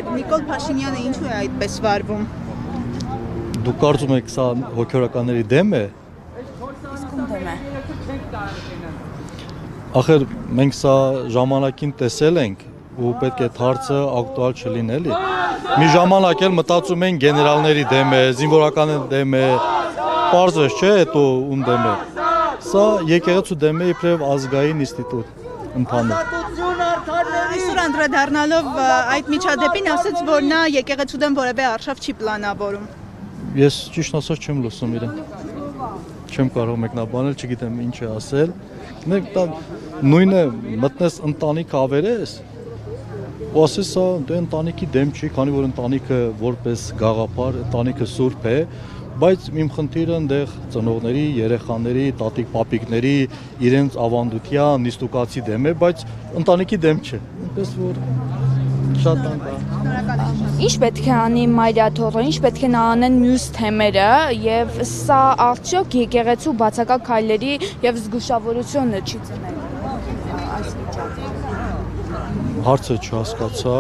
Նիկոլ Փաշինյանը ինչու է այդպես վարվում։ Դուք կարծում եք սա հոգեորականների դեմ է։ Իսկ ում դեմ է։ Ախր մենք սա ժամանակին տեսել ենք ու պետք է հարցը ակտուալ չլինի։ Մի ժամանակ էլ մտածում են գեներալների դեմ է, զինվորականների դեմ է, պարզվեց չէ, հետո ում դեմ է։ Սա եկեղեցու դեմ է իբրև ազգային ինստիտուտ ընդհանուր։ Այսօր անդրադառնալով այդ միջադեպին ասաց, որ նա եկեղեցու դեմ որևէ արշավ չի պլանավորում։ Ես ճիշտ ասած չեմ լսում իրեն։ Չեմ կարող մեկնաբանել, չգիտեմ ինչ է ասել։ Նույնը մտնես ընտանիք ավերես, ու ասես սա դե ընտանիքի դեմ չի, քանի որ ընտանիքը որպես գաղափար, ընտանիքը սուրբ է, բայց իմ խնդիրը այնտեղ ծնողների, երեխաների, տատիկ պապիկների իրենց ավանդության, նիստուկացի դեմ է, բայց ընտանիքի դեմ չէ։ Այնպես որ շատ անկա։ Ինչ պետք է անի Մայրաթորը, ինչ պետք է անեն մյուս թեմերը եւ սա արդյոք եկեղեցու բացակայ քայլերի եւ զգուշավորությունը չի ծնել այս վիճակը։ Հարցը չհասկացա։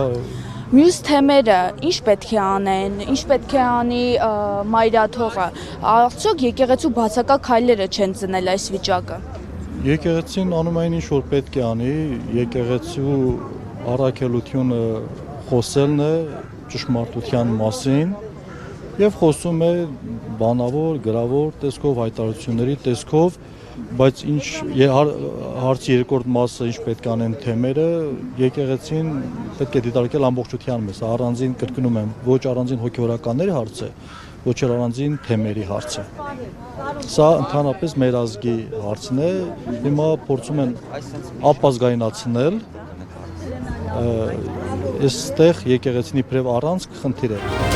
Մյուս թեմերը ինչ պետք է անեն, ինչ պետք է անի Մայրաթորը, արդյոք եկեղեցու բացակայ քայլերը չեն ծնել այս վիճակը։ Եկեղեցին անում այն ինչ որ պետք է անի, եկեղեցու առաքելությունը խոսելն է ճշմարտության մասին եւ խոսում է բանավոր, գրավոր տեսքով, հայտարարությունների տեսքով, բայց ինչ հարցի երկրորդ մասը ինչ պետք է անեն թեմերը, եկեղեցին պետք է դիտարկել ամբողջության մեջ, առանձին կրկնում եմ, ոչ առանձին հոգեորականների հարց է, ոչ էլ առանձին թեմերի հարց է։ Սա ընդհանրապես մեր ազգի հարցն է, հիմա փորձում են ապազգայնացնել այստեղ եկեղեցին իբրև առանց խնդիր է։